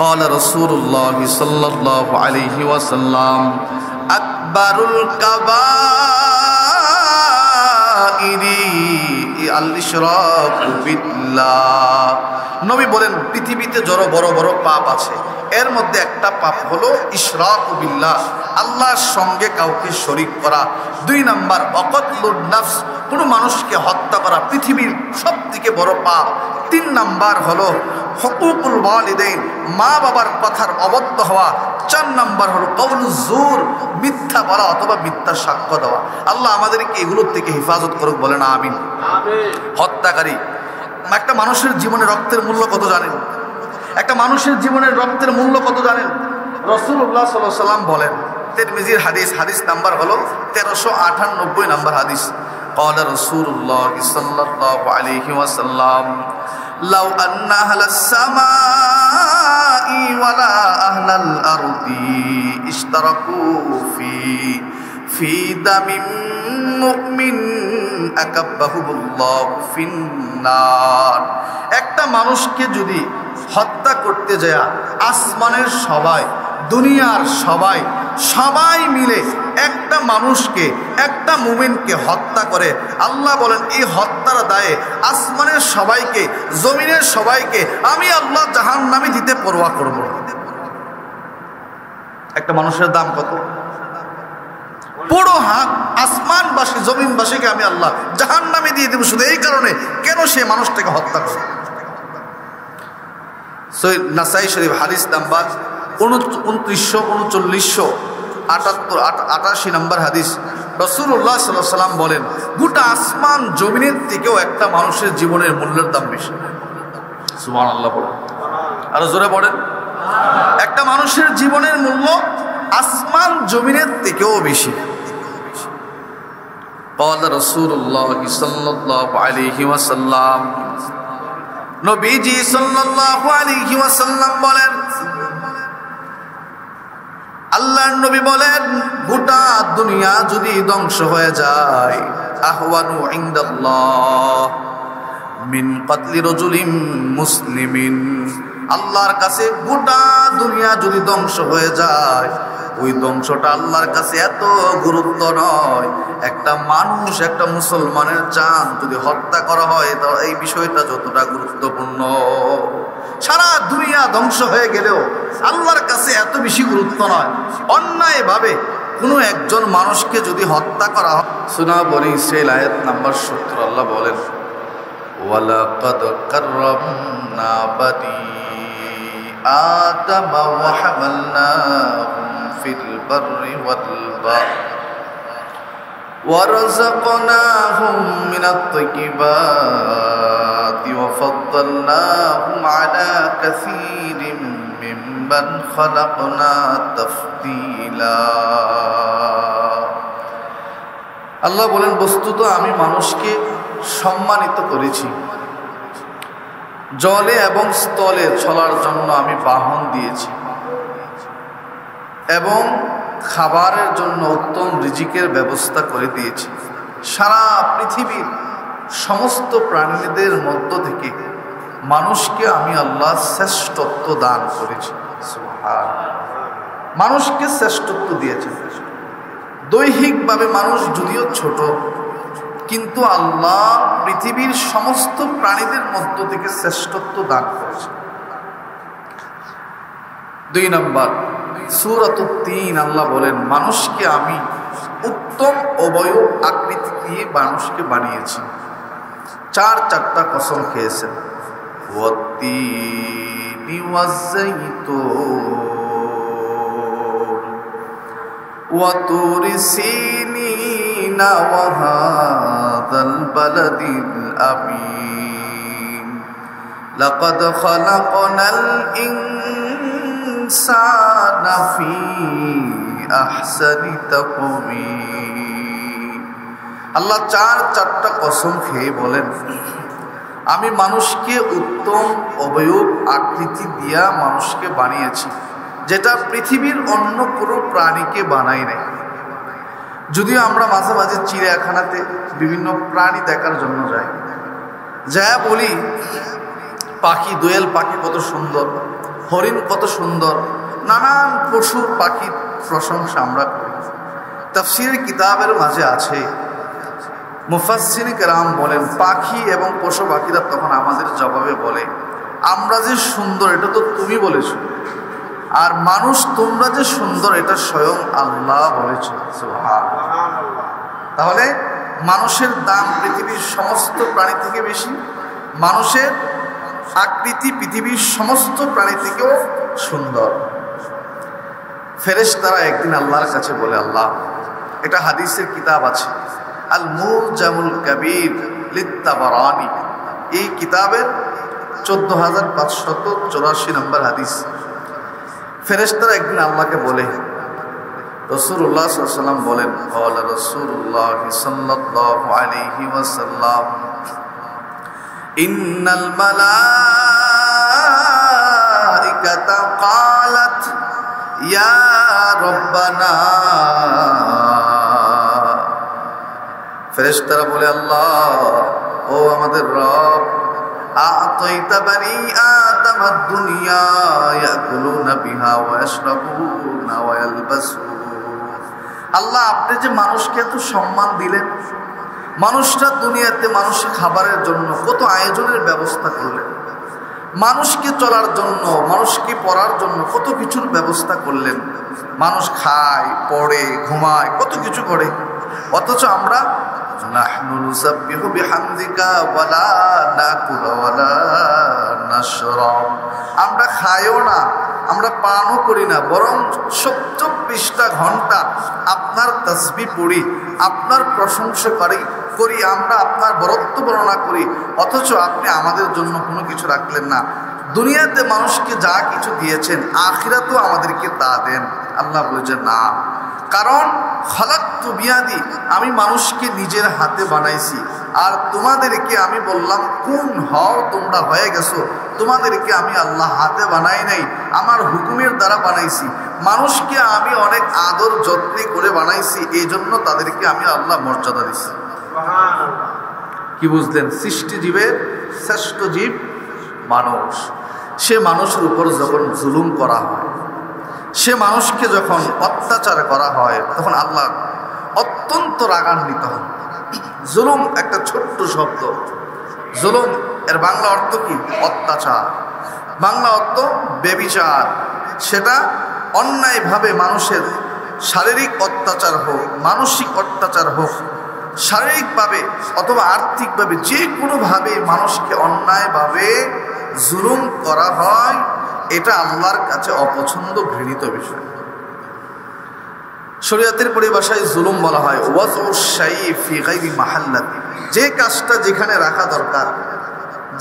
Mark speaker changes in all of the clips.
Speaker 1: قال رسول الله صلى الله عليه وسلم أكبر الكبائر الإشراك بالله। নবী বলেন পৃথিবীতে যত বড় বড় পাপ আছে এর মধ্যে একটা পাপ হলো ইশরাক বিল্লাহ, আল্লাহর সঙ্গে কাউকে শরীক করা। 2 নাম্বার অকতলুন নফস, কোনো মানুষকে হত্যা করা পৃথিবীর সবথেকে বড় পাপ। 3 নাম্বার হলো হুকুকুল ওয়ালিদাইন, মা বাবার কথার অবদ্ধ হওয়া। 4 নাম্বার হলো কওলুজ জুর, মিথ্যা বলা অথবা মিথ্যা সাক্ষ্য দেওয়া। আল্লাহ আমাদেরকে এগুলোর থেকে হেফাজত করুক, বলেন আমিন। হত্যাকারী, একটা মানুষের জীবনে রক্তের মূল্য কত জানেন? একটা মানুষের জীবনের রক্তের মূল্য কত জানেন? রাসূলুল্লাহ সাল্লাল্লাহু আলাইহি ওয়াসাল্লাম বলেন, তিরমিজির হাদিস, হাদিস নাম্বার হলো 1398 নাম্বার হাদিস। قال رسول الله صلى الله عليه وسلم لو أن أهل السماء ولا أهل الأرض اشتركوا في دم মুমিন আকাব্বাহুল্লাহ ফিন্নার। একটা মানুষকে যদি হত্যা করতে যায় আসমানের সবাই, দুনিয়ার সবাই মিলে একটা মানুষকে, একটা মুমিনকে হত্যা করে, আল্লাহ বলেন এই হত্যার দায়ে আসমানের সবাইকে, জমিনের সবাইকে আমি আল্লাহ জাহান্নামে দিতে পরোয়া করব। একটা মানুষের দাম কত? পুরো হাত আসমানবাসী জমিনবাসীকে আমি আল্লাহ জাহান্নামে দিয়ে দেব, শুধু এই কারণে কেন সে মানুষটাকে হত্যা করে। নাসাই শরীফ হাদিস নাম্বার 2988 নাম্বার হাদিস। রাসূলুল্লাহ সাল্লাল্লাহু আলাইহি ওয়াসাল্লাম বলেন গোটা আসমান জমিনের থেকেও একটা মানুষের জীবনের মূল্যের দাম বেশি। সুবহানাল্লাহ বলেন, আরো জোরে বলেন। একটা মানুষের জীবনের মূল্য আসমান জমিনের থেকেও বেশি। قال رسول الله صلى الله عليه وسلم, নবীজি সাল্লাল্লাহু আলাইহি ওয়াসাল্লাম বলেন, আল্লাহর নবী বলেন গোটা দুনিয়া যদি ধ্বংস হয়ে যায়, আহওয়ানু ইনদাল্লাহ মিন কতলি রাজুলিন মুসলিমিন, আল্লাহর কাছে গোটা দুনিয়া যদি ধ্বংস হয়ে যায়, ওই ধ্বংসটা আল্লাহর কাছে এত গুরুত্ব নয়। একটা মানুষ, একটা মুসলমানের জান যদি হত্যা করা হয়, তো এই বিষয়টা যতটা গুরুত্বপূর্ণ, সারা দুনিয়া ধ্বংস হয়ে গেলেও আল্লাহর কাছে এত বেশি গুরুত্ব নয়। অন্যায়ভাবে কোনো একজন মানুষকে যদি হত্যা করা হয়, সূরা বনী ইসরাঈল আয়াত নাম্বার 70 আল্লাহ বলেন, ওয়ালাকাদ কাররামনা বানি আদম ওয়া হামালনাহুম ফিল বাররি ওয়াল বাহর ওয়ারযাকনাহুম মিনাত তাইয়্যিবাতি ওয়া ফাদ্দালনাহুম আলা কাসীরিম মিম্মান খালাকনা তাফদীলা। আল্লাহ বলেন বস্তুত আমি মানুষকে সম্মানিত করেছি, জলে এবং স্থলে চলার জন্য আমি বাহন দিয়েছি এবং খাবারের জন্য উত্তম রিজিকের ব্যবস্থা করে দিয়েছি। সারা পৃথিবীর সমস্ত প্রাণীদের মধ্য থেকে মানুষকে আমি আল্লাহ শ্রেষ্ঠত্ব দান করেছি। মানুষকে শ্রেষ্ঠত্ব দিয়েছেন। দৈহিকভাবে মানুষ যদিও ছোট, কিন্তু আল্লাহ পৃথিবীর সমস্ত প্রাণীদের মধ্য থেকে শ্রেষ্ঠত্ব দান করেছে। 2 নম্বর সূরাতুত তিন আল্লাহ বলেন মানুষকে আমি উত্তম অবয়ব আকৃতি দিয়ে মানুষকে বানিয়েছি। 4টা কসম খেয়েছেন, ওয়াত্তিনি ওয়াজ্জাইতুন ওয়া তুরি সিনিনা ওয়া হাযাল বালাদিল আমিন লাকাদ খালাকনাল ইনসানা ফি আহসানি তাকওয়িম। আল্লাহ 4টা কসম খেয়ে বলেন আমি মানুষকে উত্তম অবয়ব আকৃতি দিয়া মানুষকে বানিয়েছি, যেটা পৃথিবীর অন্য কোনো প্রাণীকে বানাই নাই। যদিও আমরা মাঝে মাঝে চিড়িয়াখানাতে বিভিন্ন প্রাণী দেখার জন্য যাই, যা বলি পাখি, দোয়েল পাখি কত সুন্দর, হরিণ কত সুন্দর, নানান পশু পাখির প্রশংসা আমরা করি। তাফসীরের কিতাবের মাঝে আছে, মুফাসসির কেরাম বলেন পাখি এবং পশু পাখিরা তখন আমাদের জবাবে বলে, আমরা যে সুন্দর এটা তো তুমি বলেছো, আর মানুষ তোমরা যে সুন্দর এটা স্বয়ং আল্লাহ বলেছ। সুবহানাল্লাহ। তাহলে মানুষের দাম পৃথিবীর সমস্ত প্রাণী থেকে বেশি, মানুষের আকৃতি পৃথিবীর সমস্ত প্রাণী থেকেও সুন্দর। ফেরেশতারা একদিন আল্লাহর কাছে বলে, আল্লাহ, এটা হাদিসের কিতাব আছে আল মুজামুল কবির লিত্তাবারানি, এই কিতাবের 14,584 নম্বর হাদিস। ফেরেশতারা একদিন আল্লাহকে বলে, রাসূলুল্লাহ সাল্লাল্লাহু আলাইহি ওয়াসাল্লাম বলেন, ক্বালা রাসূলুল্লাহ সাল্লাল্লাহু আলাইহি ওয়াসাল্লাম, ইন্নাল মালাইকাতা ক্বালাত ইয়া রাব্বানা। ফেরেশতারা বলে, আল্লাহ, ও আমাদের রব, আ'তাইতা বানি আদম আদ-দুনিয়া ইয়াকুলুনা বিহা ওয়া ইয়াশরাবুনা ওয়া ইয়ালবাসুন। আল্লাহ, আপনি যে মানুষকে এত সম্মান দিলেন, মানুষটা দুনিয়াতে মানুষের খাবারের জন্য কত আয়োজনের ব্যবস্থা করলেন, মানুষকে চলার জন্য, মানুষকে পড়ার জন্য কত কিছুর ব্যবস্থা করলেন, মানুষ খায়, পড়ে, ঘুমায়, কত কিছু করে, অথচ আমরা নাহনু নুসাব্বিহু বিহামদিকা ওয়ালা নাকুলু ওয়ালা নাশরাব, আমরা খাইও না, আমরা পানও করি না, বরং 24টা ঘন্টা আপনার তাসবিহ পড়ি, আপনার প্রশংসা করি, আমরা আপনার বরত্ব বর্ণনা করি, অথচ আপনি আমাদের জন্য কোনো কিছু রাখলেন না। দুনিয়াতে মানুষকে যা কিছু দিয়েছেন, আখিরাতেও আমাদেরকে তা দেন। আল্লাহ বলেছেন না, কারণ খালাকতু বিয়াদি, আমি মানুষকে নিজের হাতে বানাইছি, আর তোমাদেরকে আমি বললাম কোন হও, তোমরা হয়ে গেছো, তোমাদেরকে আমি আল্লাহ হাতে বানাই নাই, আমার হুকুমের দ্বারা বানাইছি। মানুষকে আমি অনেক আদর যত্নে করে বানাইছি, এই জন্য তাদেরকে আমি আল্লাহ মর্যাদা দিচ্ছি। কি বুঝলেন? সৃষ্টি জীবের শ্রেষ্ঠ জীব মানুষ। সে মানুষের উপর যখন জুলুম করা হয়, সে মানুষকে যখন অত্যাচার করা হয়, তখন আল্লাহ অত্যন্ত রাগান্বিত হন। জুলুম একটা ছোট্ট শব্দ। জুলুম এর বাংলা অর্থ কি? অত্যাচার। বাংলা অর্থ বেবিচার। সেটা অন্যায়ভাবে মানুষের শারীরিক অত্যাচার হোক, মানসিক অত্যাচার হোক, শারীরিকভাবে অথবা আর্থিকভাবে যে কোনোভাবে মানুষকে অন্যায়ভাবে জুলুম করা হয়, এটা আল্লাহর কাছে অপছন্দ, ঘৃণিত বিষয়। শরীয়তের পরিভাষায় জুলুম বলা হয় ওয়াজউশ শাইই ফি গায়রি মাহাল্লাতি, যে কাজটা যেখানে রাখা দরকার,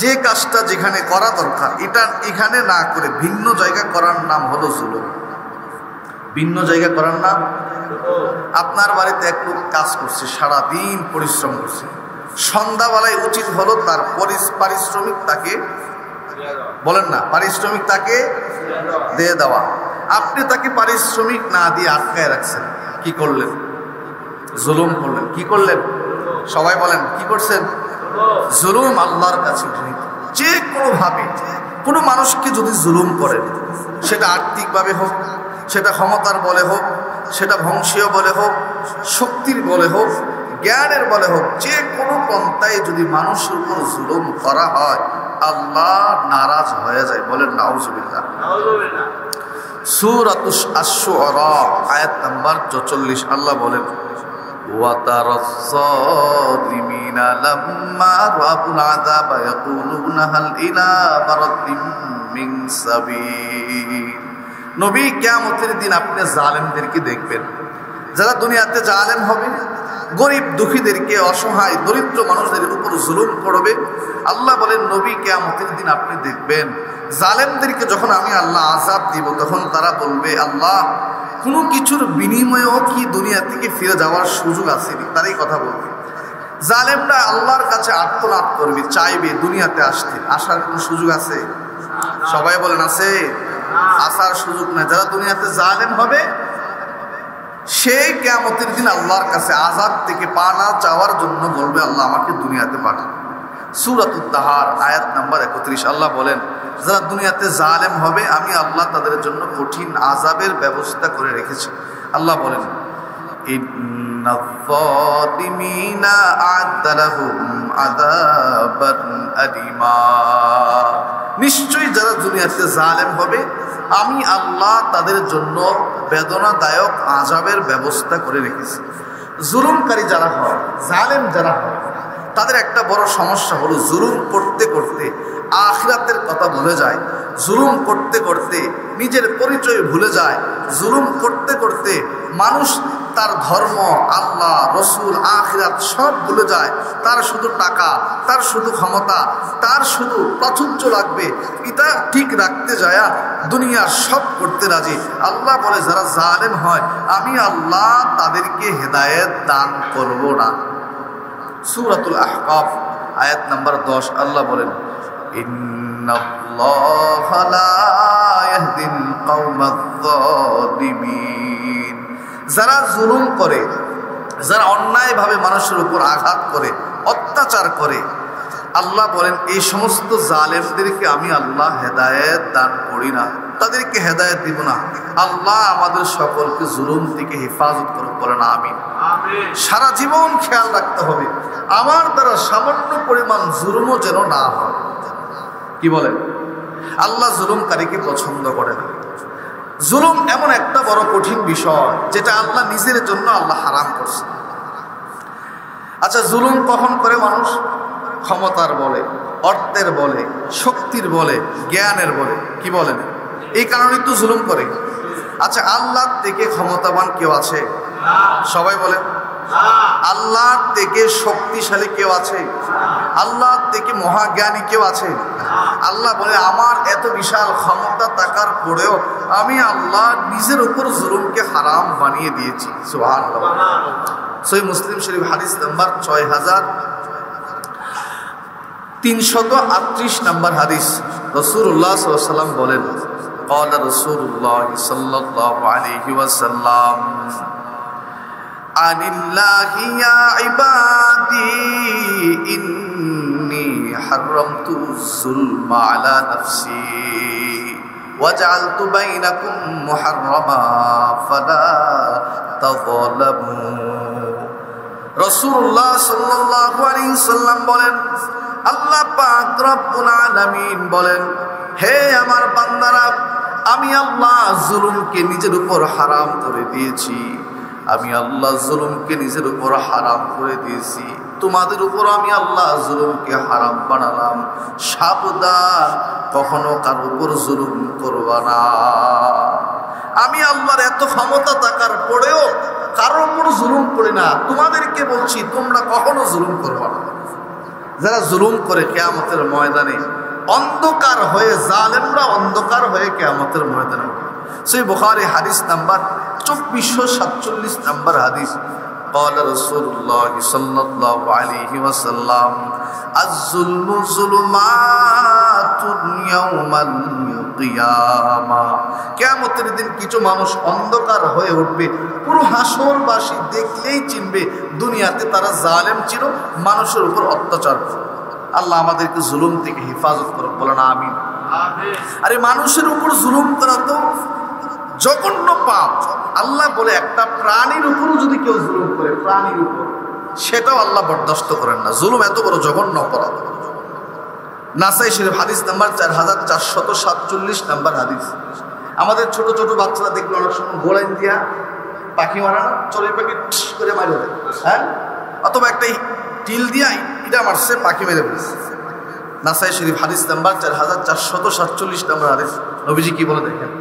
Speaker 1: যে কাজটা যেখানে করা দরকার, এটা এখানে না করে ভিন্ন জায়গা করার নাম হলো জুলুম। ভিন্ন জায়গা করার নাম, আপনার বাড়িতে এক লোক কাজ করছে, সারাদিন পরিশ্রম করছে, সন্ধ্যাবেলায় উচিত হলো তার পারিশ্রমিক তাকে, বলেন না, পারিশ্রমিক তাকে দিয়ে দেওয়া। আপনি তাকে পারিশ্রমিক না দিয়ে আটকায় রাখছেন, কি করলেন? জুলুম করলেন। কি করলেন? সবাই বলেন, কি করছেন? জুলুম আল্লাহর কাছে ঘৃণিত। যে কোনোভাবে কোনো মানুষকে যদি জুলুম করেন, সেটা আর্থিকভাবে হোক, সেটা ক্ষমতার বলে হোক, সেটা বংশীয় বলে হোক, শক্তির বলে হোক, জ্ঞানের বলে হোক, যে কোনো পন্থায় যদি মানুষের উপর জুলুম করা হয়, আল্লাহ নারাজ হয়ে যায়। বলেন নাউজুবিল্লাহ। সূরাতুশ আশ-শুআরা আয়াত নাম্বার 44 আল্লাহ বলেন, ওয়া তারাস-সালিমিনা লাম্মা রাআউল আযাবা ইয়াকুলুনা হাল ইলা মারাদ্দিম মিন সাবিল। নবী, কিয়ামতের দিন আপনি জালেমদেরকে দেখবেন, যারা দুনিয়াতে জালেম হবে, গরিব দুঃখীদেরকে, অসহায় দরিদ্র মানুষদের উপর জুলুম করবে। আল্লাহ বলেন, নবী, কিয়ামতের দিন আপনি দেখবেন জালেমদেরকে যখন আমি আল্লাহ আযাব দিব, তখন তারা বলবে, আল্লাহ, কোনো কিছুর বিনিময়েও কি দুনিয়া থেকে ফিরে যাওয়ার সুযোগ আসেনি? তারাই কথা বলবে। জালেমরা আল্লাহর কাছে আর্তনাদ করবে, চাইবে দুনিয়াতে আসতে। আসার কোনো সুযোগ আছে? সবাই বলেন, আছে? আসার সুযোগ নাই। যারা দুনিয়াতে জালেম হবে, সেই কিয়ামতের দিন আল্লাহর কাছে আযাব থেকে পানা চাওয়ার জন্য বলবে, আল্লাহ আমাকে দুনিয়াতে পাঠান। সূরাতুদ দাহার আয়াত নাম্বার 31 আল্লাহ বলেন, যারা দুনিয়াতে জালেম হবে আমি আল্লাহ তাদের জন্য কঠিন আযাবের ব্যবস্থা করে রেখেছি। আল্লাহ বলেন, ইন্নায-যালিমিনা আ'আদ্দা লাহুম আযাবান আলীমা, নিশ্চয়ই যারা দুনিয়াতে জালেম হবে আমি আল্লাহ তাদের জন্য বেদনাদায়ক আযাবের ব্যবস্থা করে রেখেছি। জুলুমকারী যারা হয়, জালেম যারা হয়, তাদের একটা বড় সমস্যা হলো জুলুম করতে করতে আখিরাতের কথা ভুলে যায়, জুলুম করতে করতে নিজের পরিচয় ভুলে যায়, জুলুম করতে করতে মানুষ তার ধর্ম, আল্লাহ, রসুল, আখিরাত সব ভুলে যায়। তার শুধু টাকা, তার শুধু ক্ষমতা, তার শুধু প্রাচুর্য লাগবে, এটা ঠিক রাখতে যায় দুনিয়ার সব করতে রাজি। আল্লাহ বলে যারা জালেম হয় আমি আল্লাহ তাদেরকে হেদায়েত দান করব না। সূরাতুল আহকাফ আয়াত নাম্বার 10 আল্লাহ বলেন, ইন্নাল্লাহা লা ইয়াহদিল কওমায-যালিমিন, যারা জুলুম করে, যারা অন্যায়ভাবে মানুষের উপর আঘাত করে, অত্যাচার করে, আল্লাহ বলেন এই সমস্ত জালেমদেরকে আমি আল্লাহ হেদায়েত দান করি না, তাদেরকে হেদায়েত দিব না। আল্লাহ আমাদের সকলকে জুলুম থেকে হেফাজত করুক, বলেন আমিন। সারা জীবন খেয়াল রাখতে হবে আমার দ্বারা সামান্য পরিমাণ জুলুমও যেন না হয়। কি বলেন? আল্লাহ জুলুমকারীকে পছন্দ করে না। জুলুম এমন একটা বড় কঠিন বিষয় যেটা আল্লাহ নিজের জন্য আল্লাহ হারাম করছে। আচ্ছা, জুলুম কখন করে মানুষ? ক্ষমতার বলে, অর্থের বলে, শক্তির বলে, জ্ঞানের বলে। কি বলেন? এই কারণেই তো জুলুম করে। আচ্ছা, আল্লাহ থেকে ক্ষমতাবান কেউ আছে? সবাই বলে। আল্লাহ থেকে শক্তিশালী কেউ আছে? আল্লাহ থেকে মহাজ্ঞানী কেউ আছে? আল্লাহ বলে আমার এত বিশাল ক্ষমতা থাকার পরেও আমি আল্লাহ নিজের উপর জুলুমকে হারাম বানিয়ে দিয়েছি। সুবহানাল্লাহ। সহিহ মুসলিম শরীফ হাদিস নাম্বার 6338 নম্বর হাদিস। রাসূলুল্লাহ সাল্লাল্লাহু আলাইহি ওয়াসাল্লাম বলেন, ক্বালা রাসূলুল্লাহ সাল্লাল্লাহু আলাইহি ওয়াসাল্লাম, আনিল্লাহি ইয়া ইবাদি ইন্নী হারামতু যুলমা আলা নাফসি ওয়াজআলতু বাইনাকুম মুহাররামা ফালা তাযালামু। রাসূলুল্লাহ সাল্লাল্লাহু আলাইহি ওয়াসাল্লাম বলেন, আল্লাহ পাক রব্বুল আলামিন বলেন, হে আমার বান্দারা, আমি আল্লাহ জুলুমকে নিজের উপর হারাম করে দিয়েছি। আমি আল্লাহ জুলুমকে নিজের উপর হারাম করে দিয়েছি। তোমাদের উপর আমি আল্লাহ জুলুমকে হারাম বানালাম। সাবধান, কখনো কারো উপর জুলুম করবা না। আমি আল্লাহর এত ক্ষমতা থাকার পরেও কারোর উপর জুলুম করি না। তোমাদেরকে বলছি তোমরা কখনো জুলুম করবা না। যারা জুলুম করে কিয়ামতের ময়দানে অন্ধকার হয়ে, জালেমরা অন্ধকার হয়ে কিয়ামতের ময়দানে। সহিহ বুখারী হাদিস নাম্বার 2447 নম্বর হাদিস। قال رسول الله صلى الله عليه وسلم الظلم ظلمات يوم القيامة। কিয়ামতের দিন কিছু মানুষ অন্ধকার হয়ে উঠবে, পুরো হাসরবাসী দেখলেই চিনবে দুনিয়াতে তারা জালেম ছিল, মানুষের উপর অত্যাচার করে। আল্লাহ আমাদেরকে জুলুম থেকে হেফাজত করুন, বলেন আমিন। আরে মানুষের উপর জুলুম করা তো জঘন্য পাপ। আল্লাহ বলে একটা প্রাণীর উপরও যদি কেউ জুলুম করে, প্রাণীর উপর, সেটাও আল্লাহ বরদাস্ত করেন না। জুলুম এত বড় জঘন্য অপরাধ। নাসাই শরীফ হাদিস নাম্বার 4447 নম্বর হাদিস। আমাদের ছোট ছোট বাচ্চারা দেখলো অনেক সময় গোলাইন দিয়া পাখি মারা না, চড়ুই পাখি করে মারে দেয়, হ্যাঁ, অথবা একটা টিল দিয়া এটা মারছে, পাখি মেরে ফেলছে। নাসাই শরীফ হাদিস নাম্বার 4447 নম্বর হাদিস। নবীজি কি বলে দেখেন,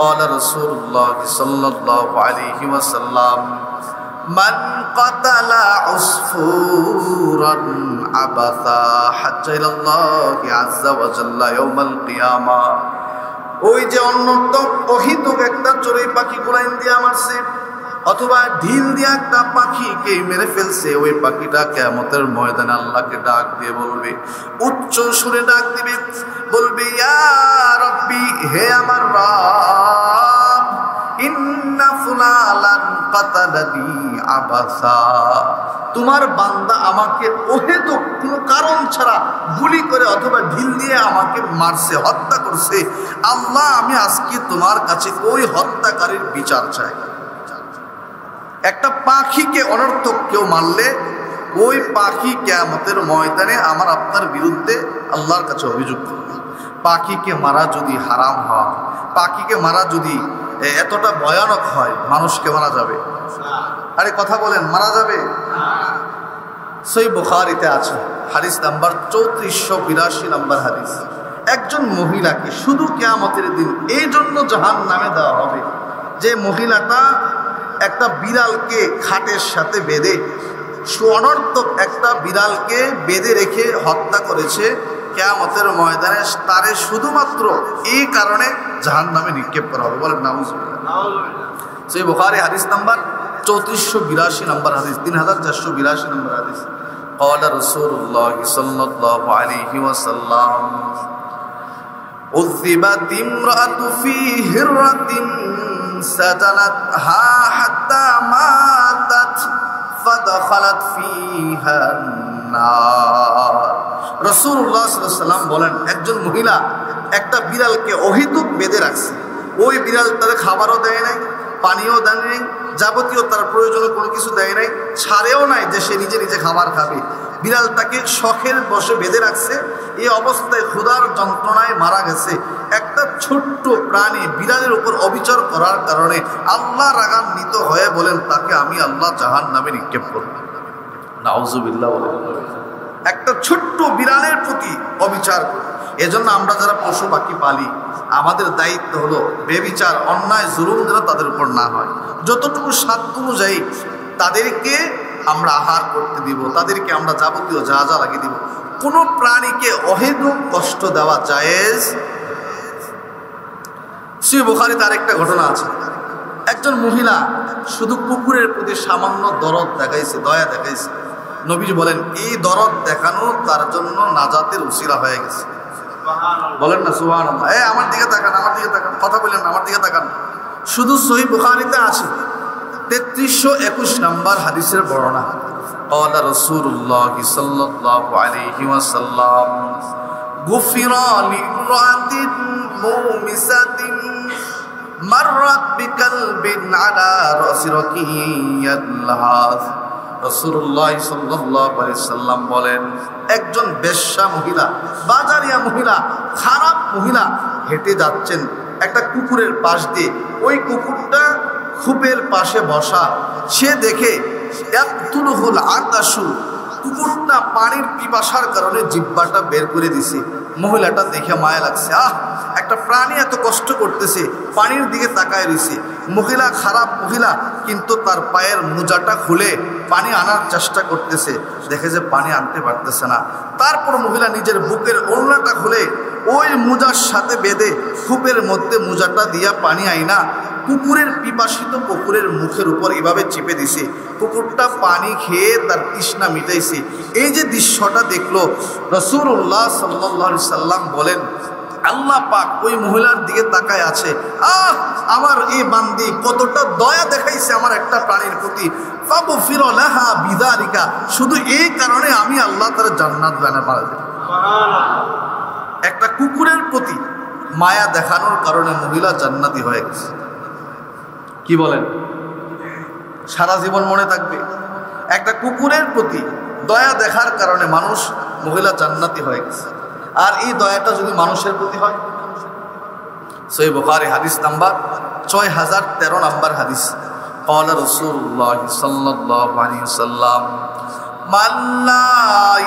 Speaker 1: قال رسول الله صلى الله عليه وسلم من قتل عصفورا عبثا حج إلى الله عز وجل يوم القيامة। ওই যে অন্যতম অহিতুক একটা চড়ুই পাখি গোলাইন দিয়া মারছে অথবা ঢিল দিয়া একটা পাখিকে মেরে ফেলছে, ওই পাখিটা কিয়ামতের ময়দানে আল্লাহকে ডাক দিয়ে বলবে, উচ্চ সুরে ডাক দিবে, বলবে, ইয়া রাব্বি, হে আমার রব, ইন্না ফুলালান কাতালানি আবাসা, তোমার বান্দা আমাকে অহেতুক কোনো কারণ ছাড়া গুলি করে অথবা ঢিল দিয়ে আমাকে মারছে, হত্যা করছে। আল্লাহ, আমি আজকে তোমার কাছে ওই হত্যাকারীর বিচার চাই। একটা পাখিকে অনর্থক কেউ মারলে ওই পাখি কিয়ামতের ময়দানে আমার আপনার বিরুদ্ধে আল্লাহর কাছে অভিযোগ করবে। পাখিকে মারা যদি হারাম হয়, পাখিকে মারা যদি এতটা ভয়ানক হয়, মানুষকে মারা যাবে? আরে কথা বলেন, মারা যাবে? সহিহ বুখারীতে আছে, হাদিস নাম্বার 3482 নম্বর হাদিস। একজন মহিলাকে শুধু কিয়ামতের দিন এই জন্য জাহান্নামে দেওয়া হবে যে মহিলাটা একটা বিড়ালকে খাটের সাথে বেঁধে, অনর্থক একটা বিড়ালকে বেঁধে রেখে হত্যা করেছে। কিয়ামতের ময়দানে তারে শুধুমাত্র এই কারণে জাহান্নামে নিক্ষেপ করা হবে। বলেন নাউজুবিল্লাহ। সহিহ বুখারী হাদিস নাম্বার 3482 নম্বর হাদিস, 3482 নম্বর হাদিস। قال رسول الله صلى الله عليه وسلم عذبت امرأة في هرة سجنتها حتى ماتت فدخلت فيها النار। রাসূলুল্লাহ সাল্লাল্লাহু আলাইহি ওয়াসাল্লাম বলেন, একজন মহিলা একটা বিড়ালকে অহেতুক বেঁধে রাখছে। ওই বিড়াল তাদের খাবারও দেয় নাই, পানিও দেয় নাই, যাবতীয় তার প্রয়োজনীয় কোনো কিছু দেয় নাই, ছাড়েও নাই যে সে নিজে নিজে খাবার খাবে। বিড়াল তাকে শখের বশে বেঁধে রাখছে। এই অবস্থায় ক্ষুধার যন্ত্রণায় মারা গেছে। একটা ছোট্ট প্রাণী বিড়ালের উপর অবিচার করার কারণে আল্লাহ রাগান্বিত হয়ে বলেন, তাকে আমি আল্লাহ জাহান্নামে নিক্ষেপ করব। নাউজুবিল্লাহ। একটা ছোট্ট বিড়ালের প্রতি অবিচার। এজন্য আমরা যারা পশু পাখি পালি, আমাদের দায়িত্ব হলো বেবিচার, অন্যায়, জুলুম যেন তাদের উপর না হয়। যতটুকু সাধ্য অনুযায়ী তাদেরকে আমরা আহার করতে দিব, তাদেরকে আমরা যাবতীয় যা যা লাগিয়ে দিব। কোনো প্রাণীকে অহেতুক কষ্ট দেওয়া জায়েজ। সহিহ বুখারীতে আরেকটা ঘটনা আছে। একজন মহিলা শুধু কুকুরের প্রতি সামান্য দরদ দেখাইছে, দয়া দেখাইছে। নবীজি বলেন, এই দরদ দেখানো তার জন্য নাজাতের উসিলা হয়ে গেছে। বলেন না সুবহানাল্লাহ। আমার দিকে তাকান, আমার দিকে তাকান, কথা বলেন না, আমার দিকে তাকান। শুধু সহিহ বুখারীতে আছে 3321 নম্বর হাদিসের বর্ণনা। قال رسول الله صلى الله عليه وسلم غفر لامرأة مومسة مرت بكلب على رأس ركية الهاث। রাসূলুল্লাহ সাল্লাল্লাহু আলাইহি সাল্লাম বলেন, একজন বেশ্যা মহিলা, বাজারিয়া মহিলা, খারাপ মহিলা হেঁটে যাচ্ছেন একটা কুকুরের পাশ দিয়ে। ওই কুকুরটা খূপের পাশে বসা। সে দেখে ইয়াকতুলুহুল আতাশু, কুকুরটা পানির পিপাসার কারণে জিহ্বাটা বের করে দিছে। মহিলাটা দেখে মায়া লাগছে, একটা প্রাণী এত কষ্ট করতেছে, পানির দিকে তাকায় রয়েছে। মহিলা খারাপ মহিলা, কিন্তু তার পায়ের মোজাটা খুলে পানি আনার চেষ্টা করতেছে, দেখে যে পানি আনতে পারতেছে না। তারপর মহিলা নিজের বুকের ওড়নাটা খুলে ওই মোজার সাথে বেঁধে কূপের মধ্যে মোজাটা দিয়া পানি আইনা কুকুরের পিপাসিত কুকুরের মুখের উপর এভাবে চেপে দিছে। কুকুরটা পানি খেয়ে তার তৃষ্ণা মিটাইছে। এই যে দৃশ্যটা দেখলো, রাসূলুল্লাহ সাল্লাল্লাহু আলাইহি সাল্লাম বলেন, আল্লাহ পাক ওই মহিলার দিকে তাকায় আছে, আমার এই বান্দি কতটা দয়া দেখাইছে আমার একটা প্রাণীর প্রতি। ফাগফির লাহা বিযালিকা, শুধু এই কারণে আমি আল্লাহ তার জান্নাত বানাবো। একটা কুকুরের প্রতি মায়া দেখানোর কারণে মহিলা জান্নাতি হয়ে গেছে। কি বলেন? সারা জীবন মনে থাকবে। একটা কুকুরের প্রতি দয়া দেখার কারণে মহিলা জান্নাতি হয়ে গেছে। আর এই দয়াটা যদি মানুষের প্রতি হয়, সহিহ বুখারী হাদিস নাম্বার 6013 নম্বর হাদিস। قال رسول الله صلى الله عليه وسلم من لا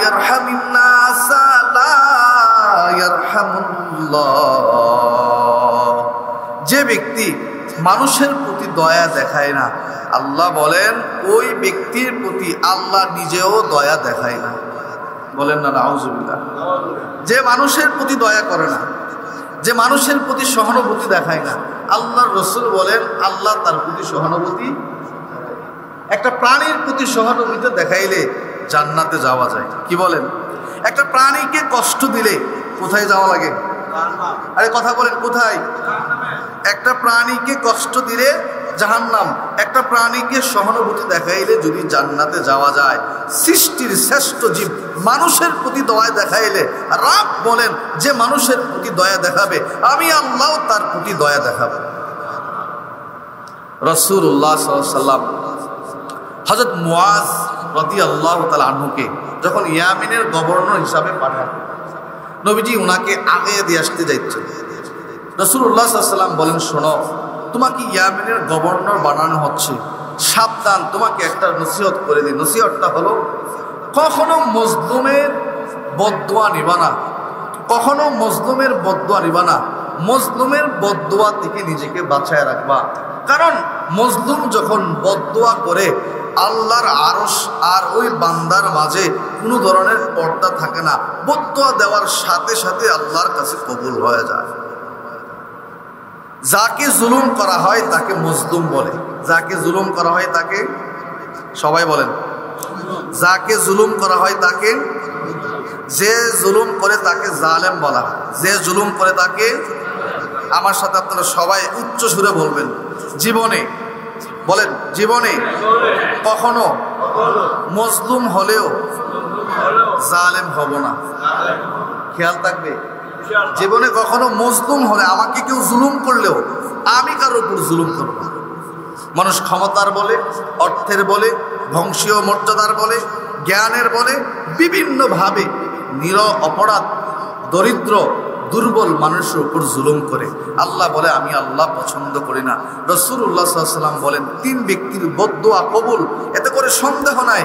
Speaker 1: يرحم الناس لا يرحم الله। যে ব্যক্তি মানুষের প্রতি দয়া দেখায় না, আল্লাহ বলেন ওই ব্যক্তির প্রতি আল্লাহ নিজেও দয়া দেখায় না। বলেন না নাউজুবিল্লাহ। যে মানুষের প্রতি দয়া করে না, যে মানুষের প্রতি সহানুভূতি দেখায় না, আল্লাহর রাসূল বলেন আল্লাহ তার প্রতি সহানুভূতি। একটা প্রাণীর প্রতি সহানুভূতি দেখাইলে জান্নাতে যাওয়া যায়। কি বলেন? একটা প্রাণীকে কষ্ট দিলে কোথায় যাওয়া লাগে? আরে কথা বলেন, কোথায়? একটা প্রাণীকে কষ্ট দিলে জাহান্নাম। একটা প্রাণীকে সহানুভূতি দেখাইলে যদি জান্নাতে যাওয়া যায়, সৃষ্টির শ্রেষ্ঠ জীব মানুষের প্রতি দয়া দেখাইলে রাব বলেন যে মানুষের প্রতি দয়া দেখাবে আমি আল্লাহ তার প্রতি দয়া দেখাবো। রাসূলুল্লাহ সাল্লাল্লাহু আলাইহি ওয়াসাল্লাম হযরত মুআজ রাদিয়াল্লাহু তাআলা আনহুকে যখন ইয়ামিনের গভর্নর হিসাবে পাঠান, নবীজি উনাকে আগে দিয়ে আসতে যাচ্ছেন। রাসূলুল্লাহ সাল্লাল্লাহু আলাইহি ওয়াসাল্লাম বলেন, শোনো, তোমাকে ইয়ামিনের গভর্নর বানানো হচ্ছে, সাবধান, তোমাকে একটা নসিহত করে দিই। নসিহতটা হলো, কখনো মজলুমের বদদুয়া নিবা না, কখনো মজলুমের বদদুয়া নিবা না। মজলুমের বদদুয়া থেকে নিজেকে বাঁচায় রাখবা, কারণ মজলুম যখন বদদুয়া করে আল্লাহর আরশ আর ওই বান্দার মাঝে কোনো ধরনের পর্দা থাকে না। বদদুয়া দেওয়ার সাথে সাথে আল্লাহর কাছে কবুল হয়ে যায়। যাকে জুলুম করা হয় তাকে মজলুম বলে, যাকে জুলুম করা হয় তাকে, সবাই বলেন, যাকে জুলুম করা হয় তাকে, যে জুলুম করে তাকে জালেম বলা হয়, যে জুলুম করে তাকে, আমার সাথে আপনারা সবাই উচ্চ সুরে বলবেন, জীবনে বলেন, জীবনে কখনো মজলুম হলেও জালেম হব না। খেয়াল থাকবে, জীবনে কখনো মজলুম হলে, আমাকে কেউ জুলুম করলেও আমি কারোর উপর জুলুম করব না। মানুষ ক্ষমতার বলে, অর্থের বলে, বংশীয় মর্যাদার বলে, জ্ঞানের বলে, বিভিন্নভাবে অপরাধ, দরিদ্র, দুর্বল মানুষের উপর জুলুম করে। আল্লাহ বলে আমি আল্লাহ পছন্দ করি না। রাসূলুল্লাহ সাল্লাল্লাহু আলাইহি ওয়াসাল্লাম বলেন, তিন ব্যক্তির বদদুয়া কবুল, এতে করে সন্দেহ নাই।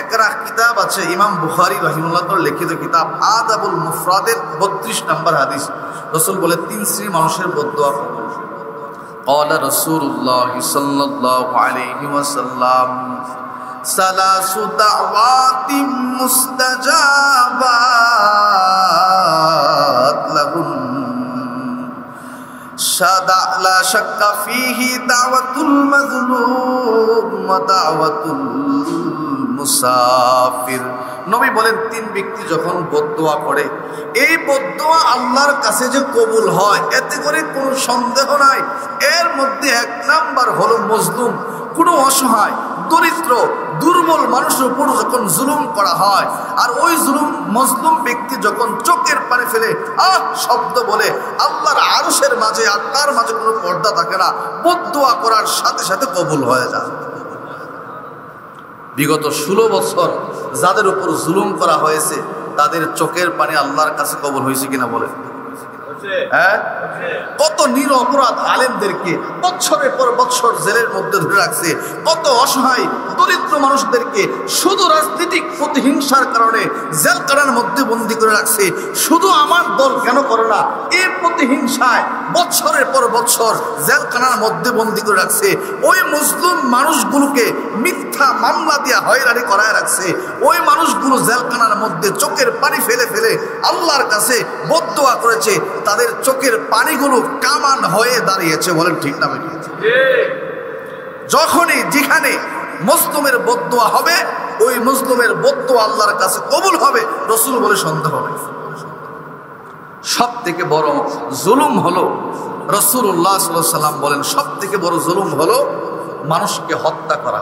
Speaker 1: একটা কিতাব আছে ইমাম বুখারী রাহিমাহুল্লাহ লিখিত কিতাব আদাবুল মুফরাদের 32 নম্বর হাদিস। রাসূল বলে তিন শ্রেণীর মানুষের বদদুয়া কবুল। قال رسول الله صلى الله عليه وسلم ثلاث دعوات مستجابات لهن لا شك فيه دعوة المظلوم ودعوة المسافر। নবী বলেন, তিন ব্যক্তি যখন বদদুয়া করে, এই বদদুয়া আল্লাহর কাছে যে কবুল হয় এতে করে কোনো সন্দেহ নাই। এর মধ্যে এক নাম্বার হলো মজলুম, কোনো অসহায়, দরিদ্র, দুর্বল মানুষের উপর যখন জুলুম করা হয়, আর ওই জুলুম মজলুম ব্যক্তি যখন চোখের পানি ফেলে আহ শব্দ বলে, আল্লাহর আরশের মাঝে আর তার মাঝে কোনো পর্দা থাকে না, বদদুয়া করার সাথে সাথে কবুল হয়ে যায়। বিগত 16 বছর যাদের উপর জুলুম করা হয়েছে তাদের চোখের পানি আল্লাহর কাছে কবুল হয়েছে কিনা বলে? হ্যাঁ, কত নিরপরাধ আলেমদেরকে বছরের পর বছর জেলের মধ্যে ধরে রাখছে, কত অসহায় দরিদ্র মানুষদেরকে শুধু রাজনৈতিক প্রতিহিংসার কারণে জেলখানার মধ্যে বন্দী করে রাখছে। শুধু আমার দল কেন করে না, এই প্রতিহিংসায় বছরের পর বছর জেলখানার মধ্যে বন্দী করে রাখছে। ওই মুসলিম মানুষগুলোকে মিথ্যা মামলা দিয়ে হয়রানি করায় রাখছে। ওই মানুষগুলো জেলখানার মধ্যে চোখের পানি ফেলে ফেলে আল্লাহর কাছে বদদুয়া করেছে, তাদের চোখের পানিগুলো কামান হয়ে দাঁড়িয়েছে। বলেন ঠিক না বেঠিক? যখনই যেখানে মুসলিমের বদদুয়া হবে, ওই মুসলিমের বদদুয়া আল্লাহর কাছে কবুল হবে। রাসূল বলে সন্দেহ হবে। সব থেকে বড় জুলুম হলো, রাসূলুল্লাহ সাল্লাল্লাহু আলাইহি ওয়াসাল্লাম বলেন, সব থেকে বড় জুলুম হলো মানুষকে হত্যা করা।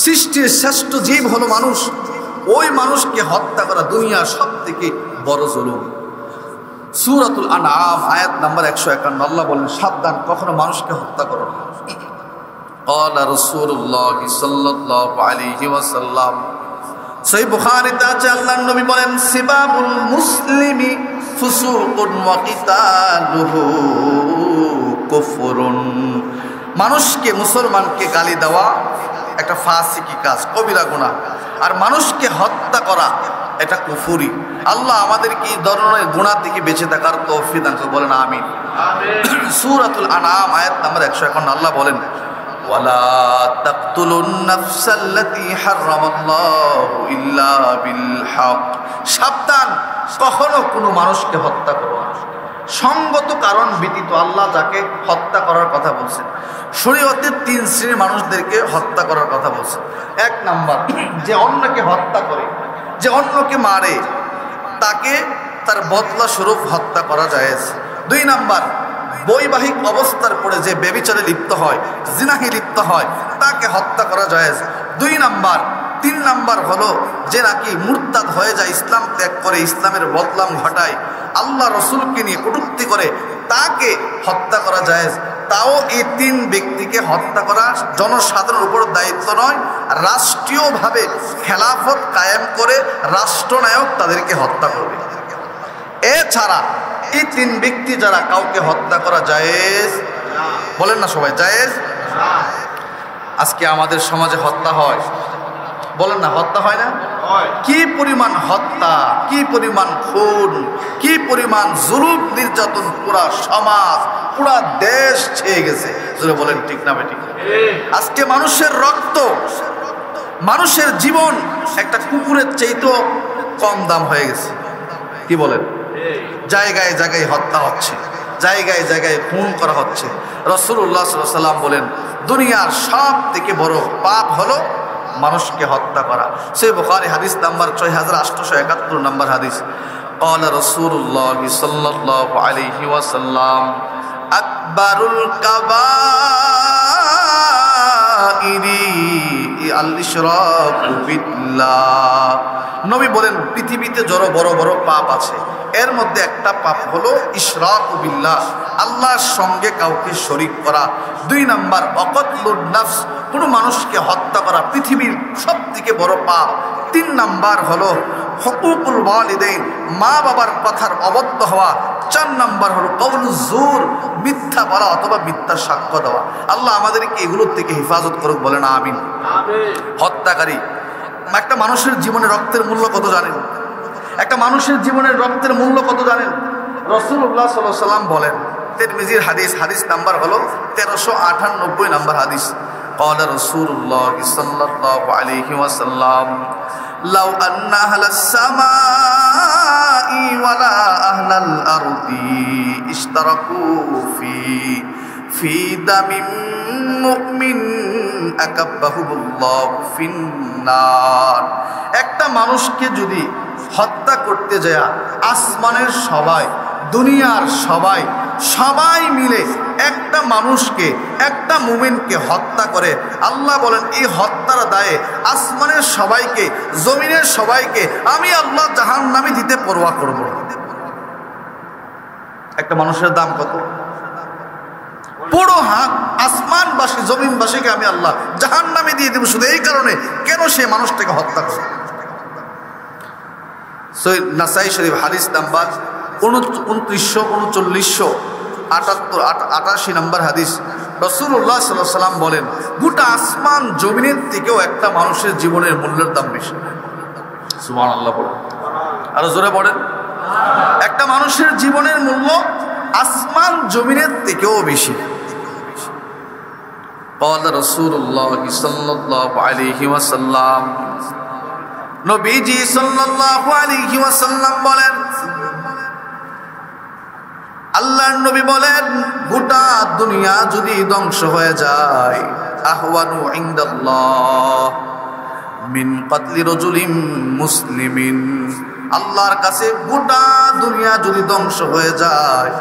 Speaker 1: সৃষ্টির শ্রেষ্ঠ জীব হলো মানুষ, ওই মানুষকে হত্যা করা দুনিয়ার সব থেকে বড় জুলুম। সূরাতুল আনআম আয়াত নাম্বার 151 আল্লাহ বলেন, সাবধান, কখনো মানুষকে হত্যা করো না। قال رسول الله صلى الله عليه وسلم, সহিহ বুখারীতে আছে, আল্লাহর নবী বলেন, সিবাবুল মুসলিমি ফুসুকুন ওয়া কিতালুহু কুফরুন। মানুষকে, মুসলমানকে গালি দেওয়া একটা ফাসিকি কাজ, কবিরা গুনাহ, আর মানুষকে হত্যা করা এটা কুফরি। আল্লাহ আমাদেরকে এই ধরনের গুনাহ থেকে বেঁচে থাকার তৌফিক দান করুন। বলেন আমিন। সূরাতুল আনআম আয়াত নাম্বার 151 আল্লাহ বলেন, ওয়ালা তাকতুলুন নাফসাল্লাতী হারামাল্লাহু ইল্লা বিল হক। সাবধান, কখনো কোনো মানুষকে হত্যা করো না সঙ্গত কারণ ব্যতীত। আল্লাহ যাকে হত্যা করার কথা বলছেন, শরীয়তের 3 শ্রেণীর মানুষদেরকে হত্যা করার কথা বলছেন। 1 নাম্বার, যে অন্যকে হত্যা করে, যে অন্যকে মারে, তাকে তার বদলা স্বরূপ হত্যা করা জায়েজ। 2 নাম্বার, বৈবাহিক অবস্থার পরে যে ব্যভিচারে লিপ্ত হয়, জিনাহে লিপ্ত হয়, তাকে হত্যা করা জায়েজ। 2 নাম্বার। 3 নাম্বার হলো যে নাকি মুরতাদ হয়ে যায়, ইসলাম ত্যাগ করে, ইসলামের বদনাম ঘটায়, আল্লাহ রসুলকে নিয়ে কটূক্তি করে, তাকে হত্যা করা জায়েজ। তাও এই 3 ব্যক্তিকে হত্যা করা জনসাধারণের উপর দায়িত্ব নয়, রাষ্ট্রীয়ভাবে খেলাফত কায়েম করে রাষ্ট্রনায়ক তাদেরকে হত্যা করবে। এছাড়া এই 3 ব্যক্তি যারা, কাউকে হত্যা করা জায়েজ, বলেন না সবাই জায়েজ। আজকে আমাদের সমাজে হত্যা হয়, বলেন না হত্যা হয় না? কি পরিমাণ হত্যা, কি পরিমাণ খুন, কি পরিমাণ জুলুম নির্যাতন, পুরা সমাজ, পুরা দেশ ছেয়ে গেছে। বলেন ঠিক না বেঠিক? আজকে মানুষের রক্ত, মানুষের জীবন একটা কুকুরের চাইতেও কম দাম হয়ে গেছে। কি বলেন? জায়গায় জায়গায় হত্যা হচ্ছে, জায়গায় জায়গায় খুন করা হচ্ছে। রাসূলুল্লাহ সাল্লাল্লাহু আলাইহি ওয়াসাল্লাম বলেন, দুনিয়ার সব থেকে বড় পাপ হলো মানুষকে হত্যা করা। সহিহ বুখারী হাদিস নাম্বার 6871 নম্বর হাদিস। قال رسول الله صلى الله عليه وسلم أكبر الكبائر الإشراك بالله। নবী বলেন পৃথিবীতে যত বড় বড় পাপ আছে, এর মধ্যে একটা পাপ হলো ইশরাক বিল্লাহ, আল্লাহর সঙ্গে কাউকে শরীক করা। 2 নাম্বার অকতলুন নফস, কোনো মানুষকে হত্যা করা পৃথিবীর সবথেকে বড় পাপ। 3 নাম্বার হলো হুকুকুল ওয়ালিদাইন, মা বাবার কথার অবদ্ধ হওয়া। 4 নাম্বার হলো কওলুজ জুর, মিথ্যা বলা অথবা মিথ্যা সাক্ষ্য দেওয়া। আল্লাহ আমাদেরকে এগুলোর থেকে হেফাজত করুক, বলেন আমিন। হত্যাকারী, একটা মানুষের জীবনে রক্তের মূল্য কত জানেন? একটা মানুষের জীবনের রক্তের মূল্য কত জানেন? রাসূলুল্লাহ সাল্লাল্লাহু আলাইহি ওয়াসাল্লাম বলেন, তিরমিজির হাদিস, হাদিস নাম্বার হলো 1398 নাম্বার হাদিস। قال رسول الله صلى الله عليه وسلم لو أن أهل السماء ولا أهل الأرض اشتركوا في دم মুমিন আকাব্বাহুল্লাহ ফিন্নার। একটা মানুষকে যদি হত্যা করতে যায় আসমানের সবাই, দুনিয়ার সবাই, সবাই মিলে একটা মানুষকে, একটা মুমিনকে হত্যা করে, আল্লাহ বলেন এই হত্যার দায়ে আসমানের সবাইকে, জমিনের সবাইকে আমি আল্লাহ জাহান্নামে দিতে পরোয়া করব। একটা মানুষের দাম কত? পুরো আসমানবাসী, জমিনবাসীকে আমি আল্লাহ জাহান্নামে দিয়ে দেব, শুধু এই কারণে কেন সে মানুষটাকে হত্যা করে। নাসাই শরীফ হাদিস নাম্বার 2988 নম্বর হাদিস। রাসূলুল্লাহ সাল্লাল্লাহু আলাইহি ওয়াসাল্লাম বলেন, গোটা আসমান জমিনের থেকেও একটা মানুষের জীবনের মূল্যের দাম বেশি। সুবহানাল্লাহ বলেন, আরো জোরে বলেন। একটা মানুষের জীবনের মূল্য আসমান জমিনের থেকেও বেশি। قال رسول الله صلى الله عليه وسلم, নবীজি সাল্লাল্লাহু আলাইহি ওয়াসাল্লাম বলেন, আল্লাহর নবী বলেন, গোটা দুনিয়া যদি ধ্বংস হয়ে যায়, আহওয়ানু ইনদাল্লাহ মিন কতলি রাজুলিন মুসলিমিন, আল্লাহর কাছে গোটা দুনিয়া যদি ধ্বংস হয়ে যায়,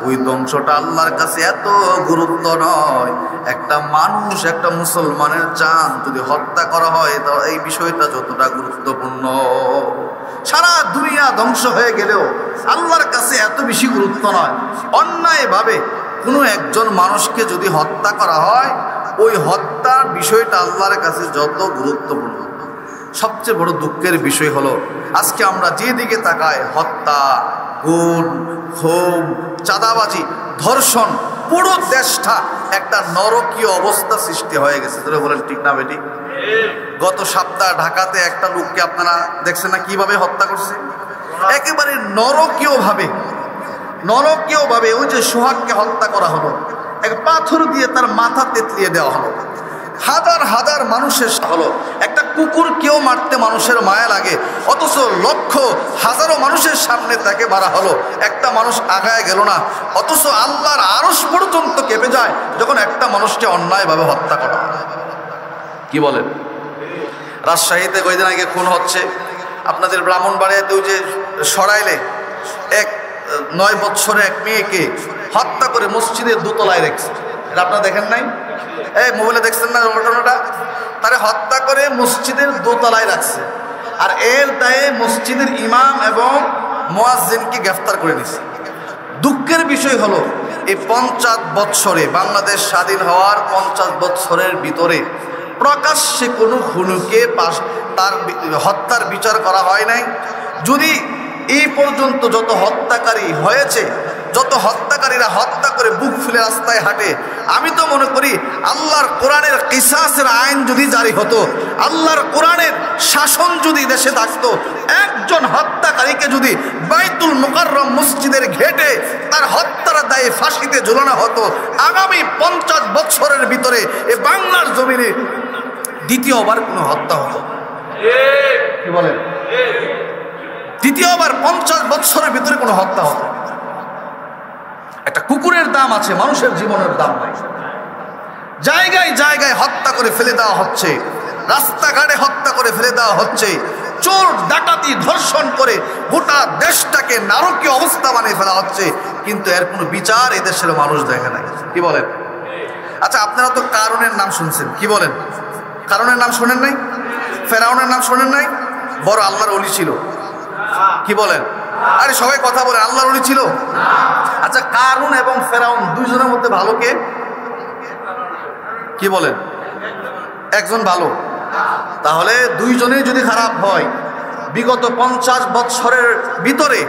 Speaker 1: ওই ধ্বংসটা আল্লাহর কাছে এত গুরুত্ব নয়, একটা মানুষ, একটা মুসলমানের জান যদি হত্যা করা হয়, তো এই বিষয়টা যতটা গুরুত্বপূর্ণ, সারা দুনিয়া ধ্বংস হয়ে গেলেও আল্লাহর কাছে এত বেশি গুরুত্ব নয়। অন্যায়ভাবে কোনো একজন মানুষকে যদি হত্যা করা হয়, ওই হত্যার বিষয়টা আল্লাহর কাছে যত গুরুত্বপূর্ণ। সবচেয়ে বড় দুঃখের বিষয় হলো আজকে আমরা যেদিকে তাকাই, হত্যা, খুন, খুন, চাঁদাবাজি, ধর্ষণ, পুরো দেশটা একটা নরকীয় অবস্থা সৃষ্টি হয়ে গেছে। তোরা বলেন ঠিক না বেটি? গত সপ্তাহ ঢাকাতে একটা লোককে আপনারা দেখছেন না কিভাবে হত্যা করছে? একেবারে নরকীয় ভাবে ওই যে সোহাগকে হত্যা করা হলো, এক পাথর দিয়ে তার মাথা তেতলিয়ে দেওয়া হলো, হাজার হাজার মানুষের হলো। একটা কুকুর কেউ মারতে মানুষের মায়া লাগে, অথচ লক্ষ হাজারো মানুষের সামনে তাকে মারা হলো, একটা মানুষ আগায় গেল না। অথচ আল্লাহর আরশ পর্যন্ত কেঁপে যায় যখন একটা মানুষকে অন্যায়ভাবে হত্যা করা হয়। কি বলেন? রাজশাহীতে কয়েকদিন আগে খুন হচ্ছে, আপনাদের ব্রাহ্মণবাড়িয়াতে ওই যে সরাইলে এক 9 বছরের এক মেয়েকে হত্যা করে মসজিদের দোতলায় রেখেছে। এটা আপনারা দেখেন নাই? এই মোবাইলে দেখছেন না ঘটনাটা? তারে হত্যা করে মসজিদের দোতলায় রাখছে, আর এর দায়ে মসজিদের ইমাম এবং মুয়াজ্জিনকে গ্রেফতার করে নিছে। দুঃখের বিষয় হলো এই 50 বৎসরে, বাংলাদেশ স্বাধীন হওয়ার 50 বৎসরের ভিতরে প্রকাশ্যে কোনো খুনিকে তার হত্যার বিচার করা হয় নাই। যদি এই পর্যন্ত যত হত্যাকারী হয়েছে, যত হত্যাকারীরা হত্যা করে বুক ফুলে রাস্তায় হাঁটে, আমি তো মনে করি আল্লাহর কোরআনের কিসাসের আইন যদি জারি হতো, আল্লাহর কোরআনের শাসন যদি দেশে থাকতো, একজন হত্যাকারীকে যদি বাইতুল মুকাররম মসজিদের ঘেটে তার হত্যার দায়ে ফাঁসিতে ঝুলানো হতো, আগামী 50 বছরের ভিতরে এ বাংলার জমিনে দ্বিতীয়বার কোনো হত্যা হতো। কি বলেন? দ্বিতীয়বার 50 বছরের ভিতরে কোনো হত্যা হতো। একটা কুকুরের দাম আছে, মানুষের জীবনের দাম নাই। জায়গায় জায়গায় হত্যা করে ফেলে দেওয়া হচ্ছে, রাস্তাঘাটে হত্যা করে ফেলে দেওয়া হচ্ছে, চোর ডাকাতি ধর্ষণ করে গোটা দেশটাকে নারকীয় অবস্থা বানিয়ে ফেলা হচ্ছে, কিন্তু এর কোনো বিচার এদেশের মানুষ দেখে নাই। কি বলেন? আচ্ছা, আপনারা তো কারণের নাম শুনছেন, কি বলেন? কারণের নাম শোনেন নাই? ফেরাউনের নাম শোনেন নাই? বড় আল্লাহর ওলি ছিল। কি বলেন? আরে সবাই কথা বলে, আল্লাহর ওলি ছিল। আচ্ছা, কারুন এবং ফেরাউন দুইজনের মধ্যে ভালো কে? কি বলেন? একজন ভালো। তাহলে দুইজনেই যদি খারাপ হয়, বিগত 50 বছরের ভিতরে